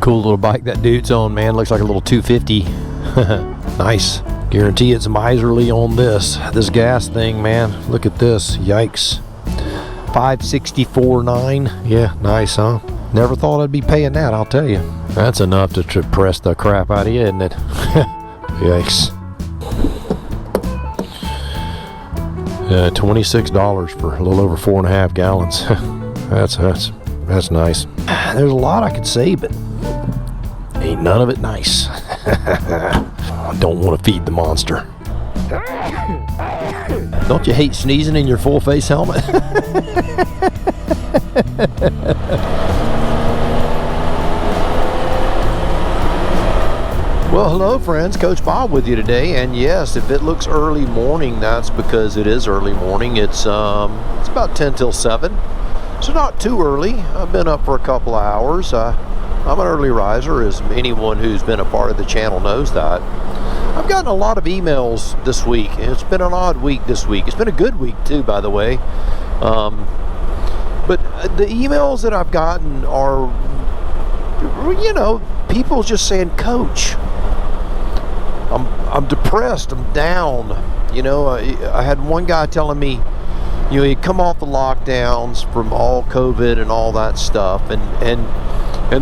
Cool little bike that dude's on, man. Looks like a little 250. Nice. Guarantee it's miserly on this gas thing, man. Look at this. Yikes. 564.9. Yeah, nice, huh? Never thought I'd be paying that, I'll tell you. That's enough to press the crap out of you, isn't it? Yikes. $26 for a little over 4.5 gallons. That's nice. There's a lot I could say, but ain't none of it nice. I don't want to feed the monster. Don't you hate sneezing in your full face helmet? Well, hello friends, Coach Bob with you today, and yes, if it looks early morning, that's because it is early morning. It's about 10 till 7, so not too early. I've been up for a couple of hours. I'm an early riser, as anyone who's been a part of the channel knows that. I've gotten a lot of emails this week, and it's been an odd week this week. It's been a good week too, by the way. But the emails that I've gotten are, you know, people just saying, Coach, I'm depressed, I'm down. You know, I had one guy telling me, you know, he'd come off the lockdowns from all COVID and all that stuff, and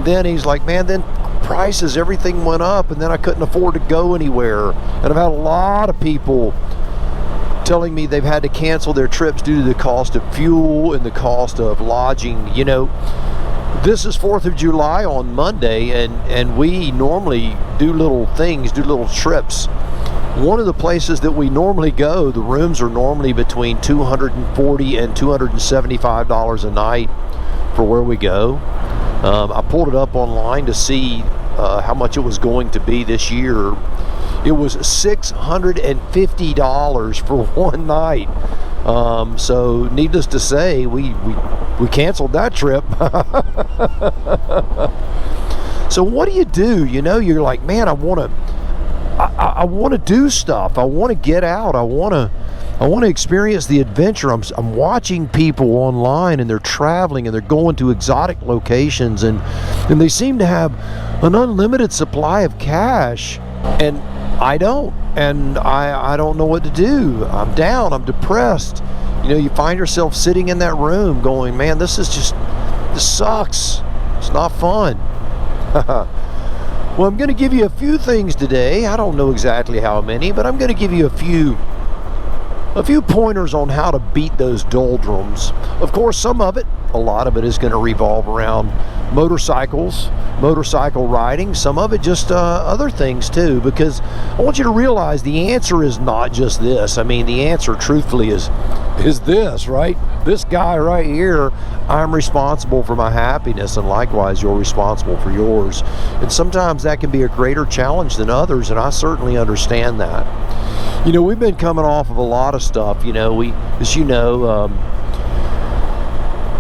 then he's like, man, then prices, everything went up, and then I couldn't afford to go anywhere. And I've had a lot of people telling me they've had to cancel their trips due to the cost of fuel and the cost of lodging. You know, this is 4th of July on Monday, and we normally do little things, do little trips. One of the places that we normally go, the rooms are normally between $240 and $275 a night for where we go. I pulled it up online to see how much it was going to be this year. It was $650 for one night. So needless to say, we canceled that trip. So what do? You know, you're like, man, I want to do stuff. I want to get out. I want to experience the adventure. I'm watching people online, and they're traveling, and they're going to exotic locations, and they seem to have an unlimited supply of cash, and I don't, and I don't know what to do. I'm down, I'm depressed. You know, you find yourself sitting in that room going, man, this sucks. It's not fun. Well, I'm going to give you a few things today. I don't know exactly how many, but I'm going to give you a few pointers on how to beat those doldrums. Of course, a lot of it is going to revolve around motorcycles, motorcycle riding. Some of it just other things too, because I want you to realize the answer is not just this. I mean, the answer truthfully is this, right? This guy right here, I'm responsible for my happiness, and likewise you're responsible for yours. And sometimes that can be a greater challenge than others, and I certainly understand that. You know, we've been coming off of a lot of stuff. You know,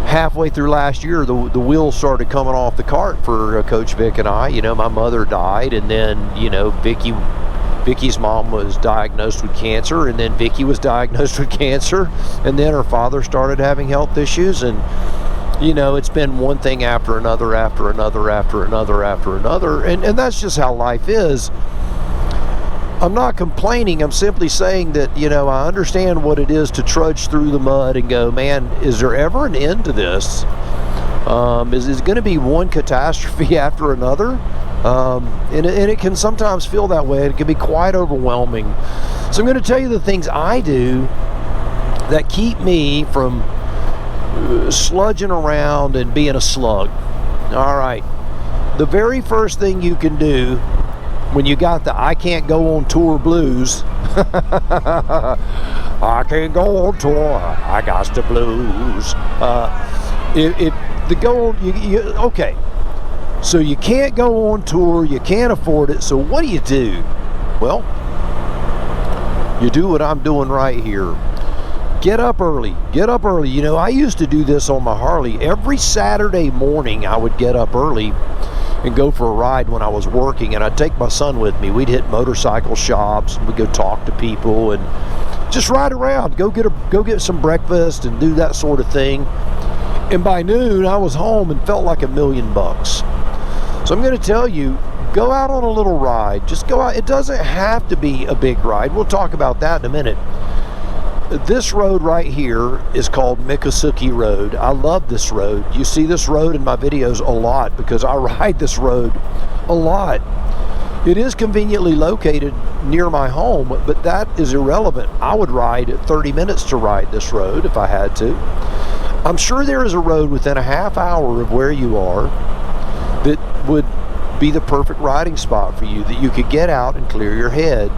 halfway through last year, the wheels started coming off the cart for Coach Vic and I. You know, my mother died, and then, you know, Vicky's mom was diagnosed with cancer, and then Vicky was diagnosed with cancer, and then her father started having health issues, and, you know, it's been one thing after another, after another, after another, after another, and that's just how life is. I'm not complaining. I'm simply saying that, you know, I understand what it is to trudge through the mud and go, man, is there ever an end to this? Is it going to be one catastrophe after another? And it can sometimes feel that way. It can be quite overwhelming. So I'm going to tell you the things I do that keep me from sludging around and being a slug. All right. The very first thing you can do when you got the I can't go on tour blues, I can't go on tour, I got the blues. If the go on, okay, so you can't go on tour, you can't afford it, so what do? Well, you do what I'm doing right here. Get up early. You know, I used to do this on my Harley. Every Saturday morning I would get up early and go for a ride when I was working, and I'd take my son with me. We'd hit motorcycle shops, and we'd go talk to people and just ride around, go get some breakfast and do that sort of thing. And by noon I was home and felt like $1,000,000. So I'm going to tell you, go out on a little ride. Just go out. It doesn't have to be a big ride. We'll talk about that in a minute. This road right here is called Miccosukee Road. I love this road. You see this road in my videos a lot because I ride this road a lot. It is conveniently located near my home, but that is irrelevant. I would ride 30 minutes to ride this road if I had to. I'm sure there is a road within a half hour of where you are that would be the perfect riding spot for you, that you could get out and clear your head.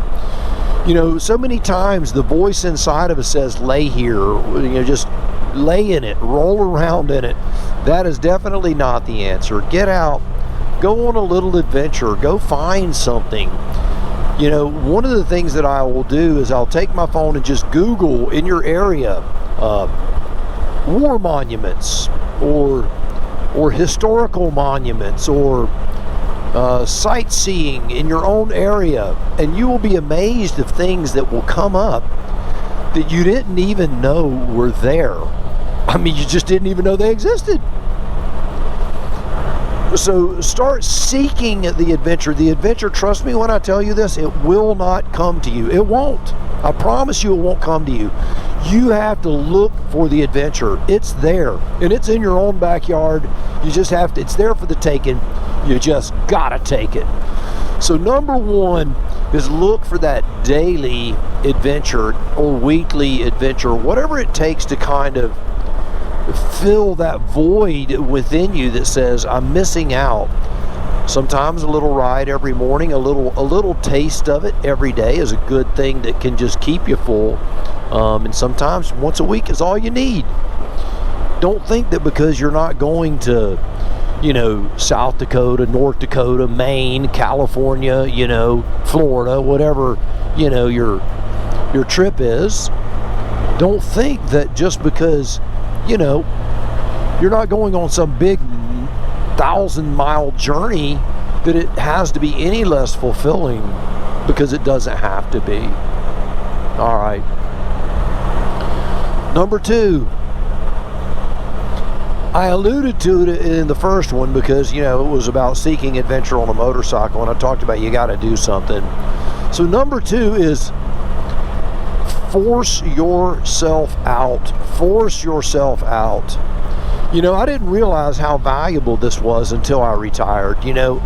You know, so many times the voice inside of us says, lay here, you know, just lay in it, roll around in it. That is definitely not the answer. Get out, go on a little adventure, go find something. You know, one of the things that I will do is I'll take my phone and just Google in your area war monuments or historical monuments or sightseeing in your own area, and you will be amazed of things that will come up that you didn't even know were there. I mean, you just didn't even know they existed. So start seeking the adventure. The adventure, trust me when I tell you this, it will not come to you. It won't. I promise you it won't come to you. You have to look for the adventure. It's there, and it's in your own backyard. You just have to, it's there for the taking. You just gotta take it. So number one is look for that daily adventure or weekly adventure, whatever it takes to kind of fill that void within you that says, I'm missing out. Sometimes a little ride every morning, a little taste of it every day is a good thing that can just keep you full. And sometimes once a week is all you need. Don't think that because you're not going to, you know, South Dakota, North Dakota, Maine, California, you know, Florida, whatever, you know, your trip is, don't think that just because, you know, you're not going on some big 1,000-mile journey that it has to be any less fulfilling, because it doesn't have to be. All right. Number two, I alluded to it in the first one because, you know, it was about seeking adventure on a motorcycle, and I talked about you got to do something. So number two is force yourself out. Force yourself out. You know, I didn't realize how valuable this was until I retired. You know,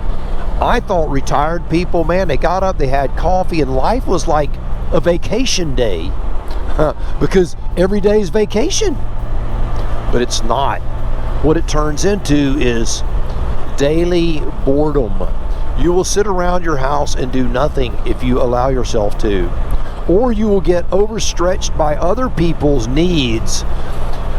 I thought retired people, man, they got up, they had coffee, and life was like a vacation day because every day is vacation. But it's not. What it turns into is daily boredom. You will sit around your house and do nothing if you allow yourself to. Or you will get overstretched by other people's needs.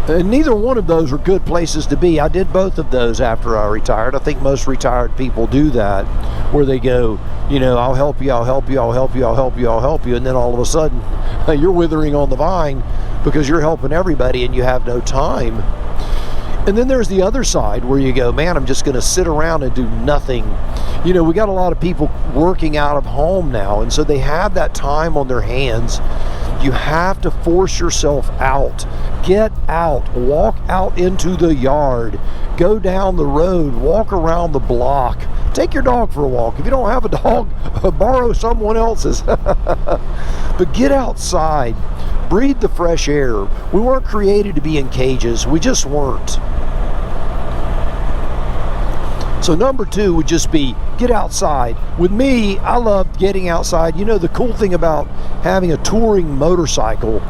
And neither one of those are good places to be. I did both of those after I retired. I think most retired people do that, where they go, you know, I'll help you, I'll help you, I'll help you, I'll help you, I'll help you. And then all of a sudden, you're withering on the vine because you're helping everybody and you have no time. And then there's the other side where you go, man, I'm just going to sit around and do nothing. You know, we got a lot of people working out of home now, and so they have that time on their hands. You have to force yourself out. Get out. Walk out into the yard. Go down the road. Walk around the block. Take your dog for a walk. If you don't have a dog, borrow someone else's. But get outside. Breathe the fresh air. We weren't created to be in cages. We just weren't. So number two would just be get outside. With me, I love getting outside. You know, the cool thing about having a touring motorcycle,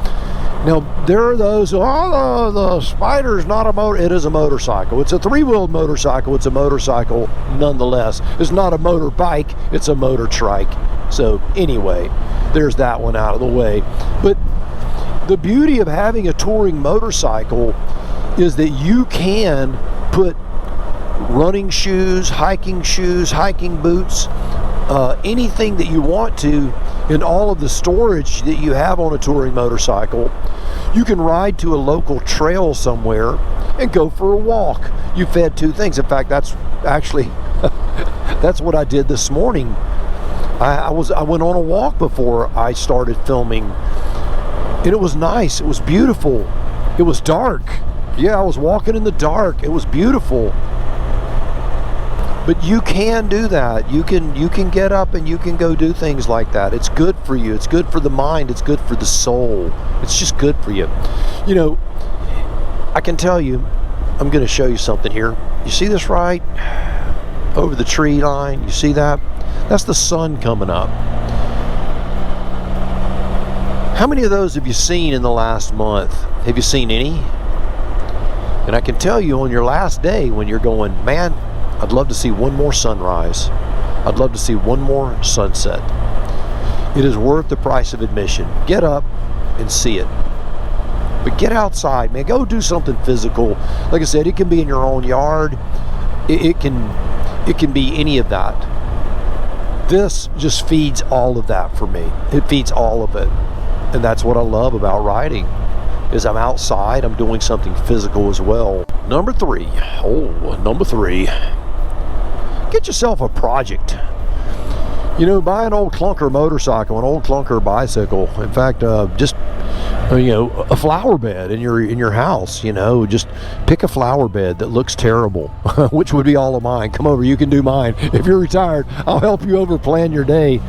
now there are those who, oh, the Spyder's not a motor. It is a motorcycle. It's a three-wheeled motorcycle. It's a motorcycle nonetheless. It's not a motorbike. It's a motor trike. So anyway, there's that one out of the way. But the beauty of having a touring motorcycle is that you can put running shoes, hiking boots, anything that you want to in all of the storage that you have on a touring motorcycle. You can ride to a local trail somewhere and go for a walk. You fed two things. In fact, that's actually that's what I did this morning. I went on a walk before I started filming, and it was nice. It was beautiful. It was dark. Yeah, I was walking in the dark. It was beautiful. But you can do that. You can get up and you can go do things like that. It's good for you. It's good for the mind. It's good for the soul. It's just good for you. You know, I can tell you, I'm going to show you something here. You see this right over the tree line? You see that? That's the sun coming up. How many of those have you seen in the last month? Have you seen any? And I can tell you on your last day when you're going, man, I'd love to see one more sunrise. I'd love to see one more sunset. It is worth the price of admission. Get up and see it. But get outside, man. Go do something physical. Like I said, it can be in your own yard. It can be any of that. This just feeds all of that for me. It feeds all of it. And that's what I love about riding, is I'm outside, I'm doing something physical as well. Number three. Get yourself a project. You know, buy an old clunker motorcycle, an old clunker bicycle. In fact, just you know, a flower bed in your house. You know, just pick a flower bed that looks terrible, which would be all of mine. Come over, you can do mine. If you're retired, I'll help you over plan your day.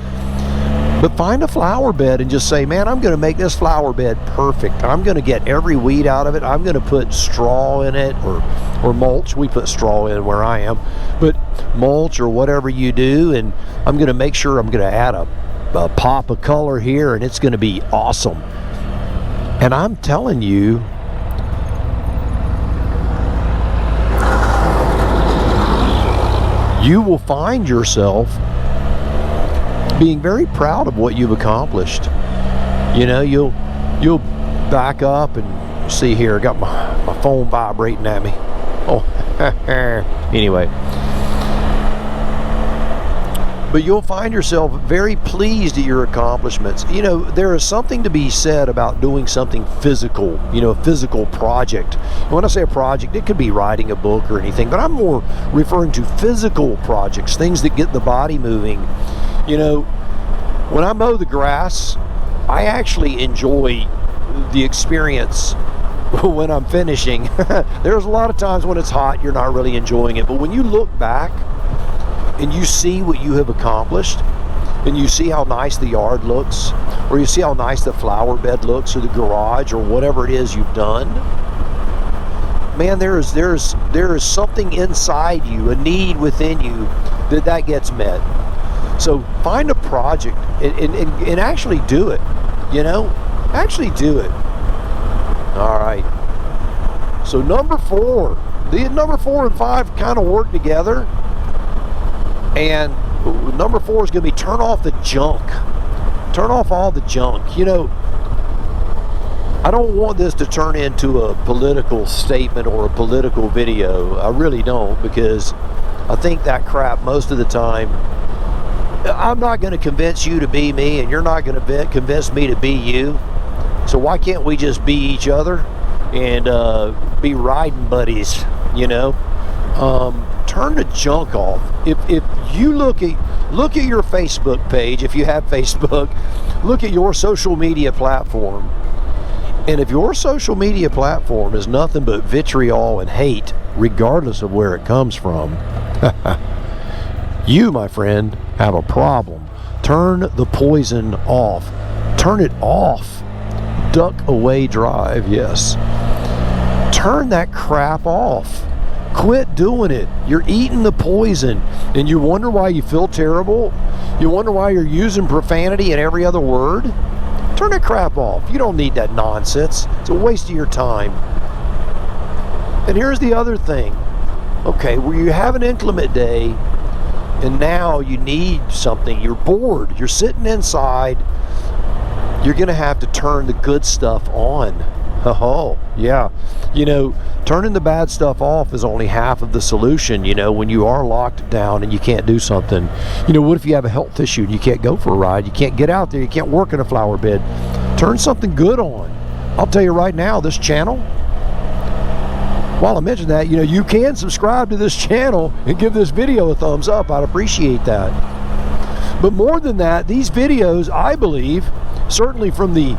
But find a flower bed and just say, man, I'm going to make this flower bed perfect. I'm going to get every weed out of it. I'm going to put straw in it or mulch. We put straw in where I am. But mulch or whatever you do, and I'm going to make sure I'm going to add a pop of color here, and it's going to be awesome. And I'm telling you, you will find yourself being very proud of what you've accomplished. You know, you'll back up and see here, I got my phone vibrating at me. Oh, anyway. But you'll find yourself very pleased at your accomplishments. You know, there is something to be said about doing something physical, you know, a physical project. And when I say a project, it could be writing a book or anything, but I'm more referring to physical projects, things that get the body moving. You know, when I mow the grass, I actually enjoy the experience when I'm finishing. There's a lot of times when it's hot, you're not really enjoying it. But when you look back and you see what you have accomplished, and you see how nice the yard looks, or you see how nice the flower bed looks, or the garage, or whatever it is you've done, man, there is something inside you, a need within you, that gets met. So find a project and actually do it, you know, actually do it. All right. So number 4, the number 4 and 5 kind of work together. And number 4 is going to be turn off the junk. Turn off all the junk. You know, I don't want this to turn into a political statement or a political video. I really don't, because I think that crap most of the time. I'm not going to convince you to be me, and you're not going to convince me to be you. So why can't we just be each other and be riding buddies, you know? Turn the junk off. If you look at your Facebook page, if you have Facebook, look at your social media platform. And if your social media platform is nothing but vitriol and hate, regardless of where it comes from, you, my friend, have a problem. Turn the poison off. Turn it off. Duck away drive, yes. Turn that crap off. Quit doing it. You're eating the poison, and you wonder why you feel terrible. You wonder why you're using profanity in every other word. Turn that crap off. You don't need that nonsense. It's a waste of your time. And here's the other thing. Okay, where you have an inclement day, and now you need something, you're bored, you're sitting inside, you're going to have to turn the good stuff on. Oh, yeah. You know, turning the bad stuff off is only half of the solution, you know, when you are locked down and you can't do something. You know, what if you have a health issue and you can't go for a ride, you can't get out there, you can't work in a flower bed? Turn something good on. I'll tell you right now, this channel, while I mention that, you know, you can subscribe to this channel and give this video a thumbs up. I'd appreciate that. But more than that, these videos, I believe, certainly from the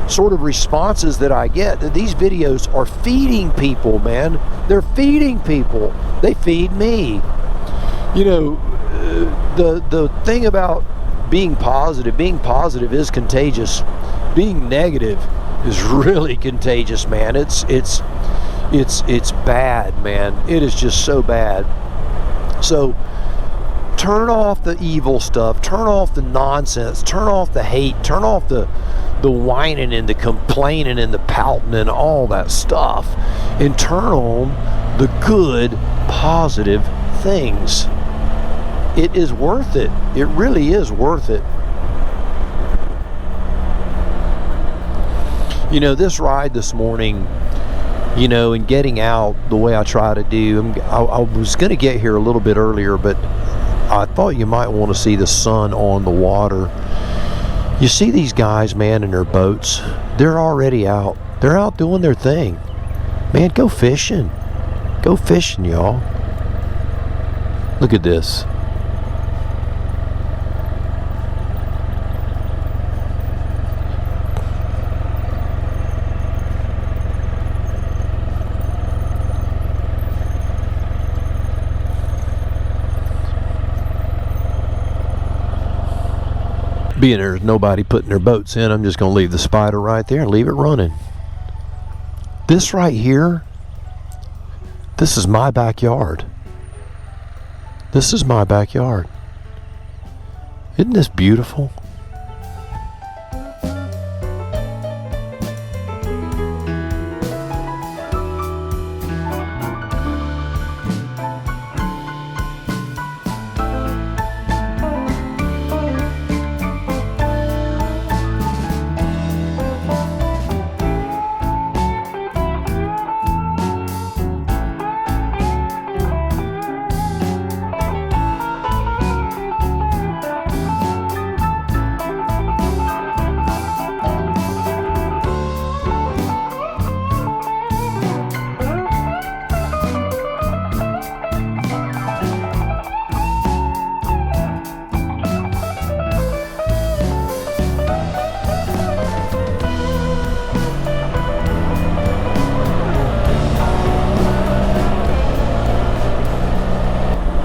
sort of responses that I get, that these videos are feeding people, man. They're feeding people. They feed me. You know, the thing about being positive is contagious. Being negative is really contagious, man. It's bad, man. It is just so bad. So turn off the evil stuff, turn off the nonsense, turn off the hate, turn off the whining and the complaining and the pouting and all that stuff, and turn on the good, positive things. It is worth it. It really is worth it. You know, this ride this morning, you know, and getting out the way I try to do, I was going to get here a little bit earlier, but I thought you might want to see the sun on the water. You see these guys, man, in their boats. They're already out. They're out doing their thing. Man, go fishing. Go fishing, y'all. Look at this. Being there's nobody putting their boats in, I'm just going to leave the Spyder right there and leave it running. This right here, this is my backyard. This is my backyard. Isn't this beautiful?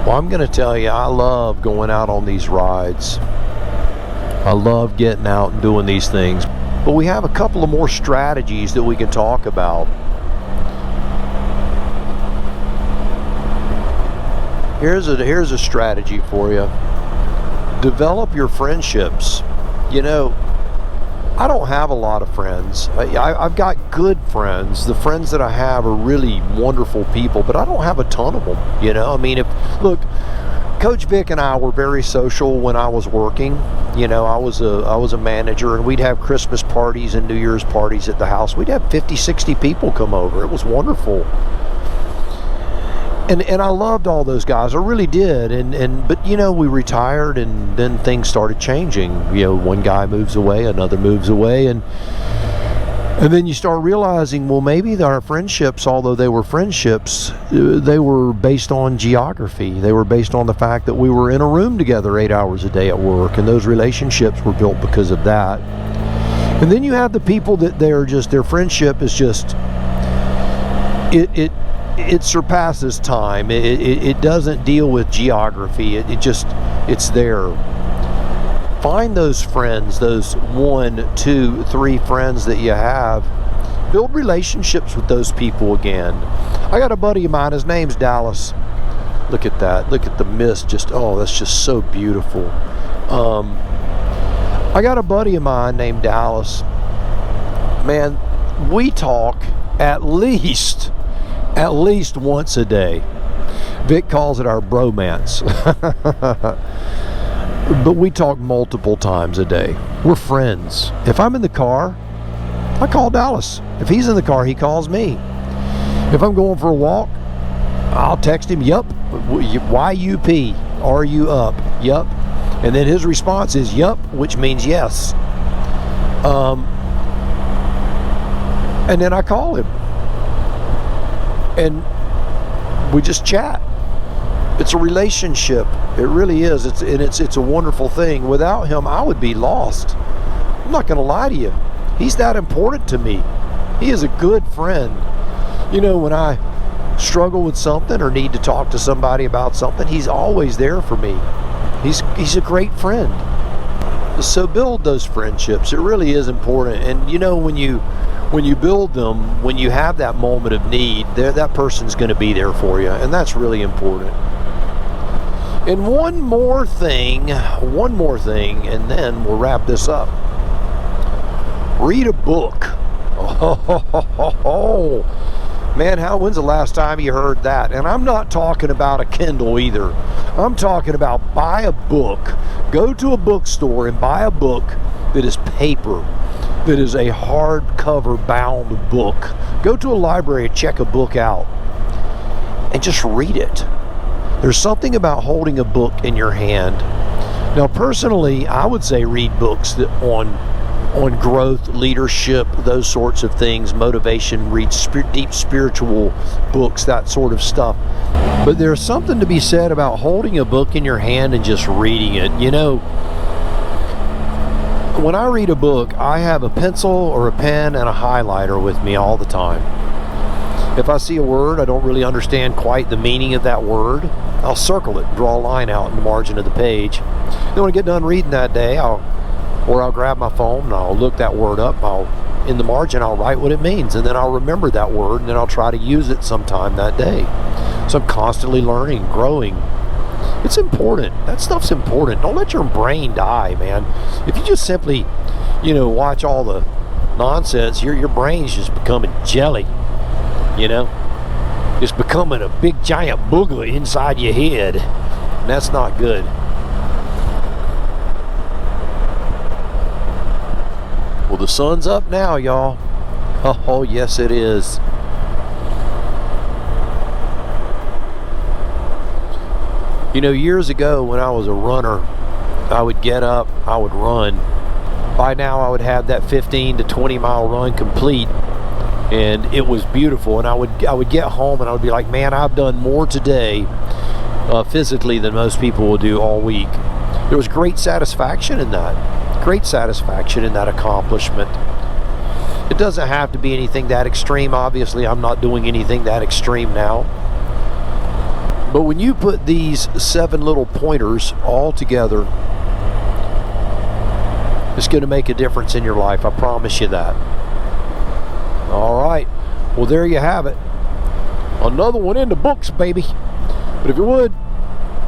Well, I'm going to tell you, I love going out on these rides. I love getting out and doing these things. But we have a couple of more strategies that we can talk about. Here's a strategy for you. Develop your friendships. You know, I don't have a lot of friends. I've got good friends. The friends that I have are really wonderful people, but I don't have a ton of them. You know, I mean, look, Coach Vic and I were very social when I was working. You know, I was a manager, and we'd have Christmas parties and New Year's parties at the house. We'd have 50, 60 people come over. It was wonderful. And I loved all those guys. I really did. But you know, we retired, and then things started changing. You know, one guy moves away, another moves away, and then you start realizing, well, maybe our friendships, although they were friendships, they were based on geography. They were based on the fact that we were in a room together 8 hours a day at work, and those relationships were built because of that. And then you have the people that their friendship is just it surpasses time. It doesn't deal with geography. It's there. Find those friends, those 1, 2, 3 friends that you have. Build relationships with those people again. I got a buddy of mine, his name's Dallas. Look at that. Look at the mist. That's just so beautiful. I got a buddy of mine named Dallas. Man, we talk at least once a day. Vic calls it our bromance. But we talk multiple times a day. We're friends. If I'm in the car, I call Dallas. If he's in the car, he calls me. If I'm going for a walk, I'll text him, yup, Y-U-P, are you up? Yup. And then his response is yup, which means yes. And then I call him. And we just chat. It's a relationship. It really is. It's a wonderful thing. Without him, I would be lost. I'm not going to lie to you. He's that important to me. He is a good friend. You know, when I struggle with something or need to talk to somebody about something, he's always there for me. He's a great friend. So build those friendships. It really is important. And you know, when you build them, when you have that moment of need, that person's going to be there for you, and that's really important. And one more thing, and then we'll wrap this up. Read a book. Oh, man, when's the last time you heard that? And I'm not talking about a Kindle either. I'm talking about buy a book. Go to a bookstore and buy a book that is paper, that is a hardcover bound book. Go to a library and check a book out and just read it. There's something about holding a book in your hand. Now, personally, I would say read books that on growth, leadership, those sorts of things, motivation, read deep spiritual books, that sort of stuff. But there's something to be said about holding a book in your hand and just reading it. You know, when I read a book, I have a pencil or a pen and a highlighter with me all the time. If I see a word, I don't really understand quite the meaning of that word, I'll circle it, draw a line out in the margin of the page. Then when I get done reading that day, I'll grab my phone and I'll look that word up. In the margin, I'll write what it means, and then I'll remember that word, and then I'll try to use it sometime that day. So I'm constantly learning, growing. It's important. That stuff's important. Don't let your brain die, man. If you just simply, watch all the nonsense, your brain's just becoming jelly. It's becoming a big giant boogler inside your head, and that's not good. Well, the sun's up now, y'all. Oh, yes it is. Years ago when I was a runner, I would get up, I would run. By now I would have that 15 to 20 mile run complete, and it was beautiful. And I would get home and I would be like, man, I've done more today physically than most people will do all week. There was great satisfaction in that. Great satisfaction in that accomplishment. It doesn't have to be anything that extreme. Obviously, I'm not doing anything that extreme now. But when you put these 7 little pointers all together, it's going to make a difference in your life. I promise you that. All right. Well, there you have it. Another one in the books, baby. But if you would,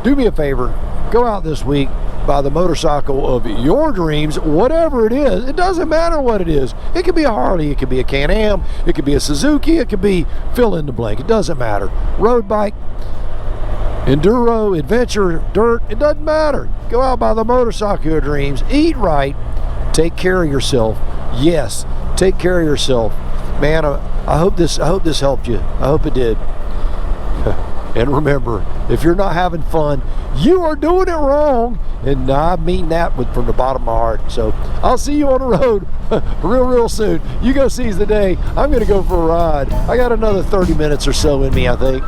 do me a favor. Go out this week, buy the motorcycle of your dreams, whatever it is. It doesn't matter what it is. It could be a Harley, it could be a CanAm, it could be a Suzuki, it could be fill in the blank. It doesn't matter. Road bike, enduro, adventure, dirt, it doesn't matter. Go out, buy the motorcycle of your dreams. Eat right. Take care of yourself. Yes, take care of yourself. Man, I hope this helped you. I hope it did. And remember, if you're not having fun, you are doing it wrong. And I mean that from the bottom of my heart. So I'll see you on the road real soon. You go seize the day. I'm going to go for a ride. I got another 30 minutes or so in me, I think.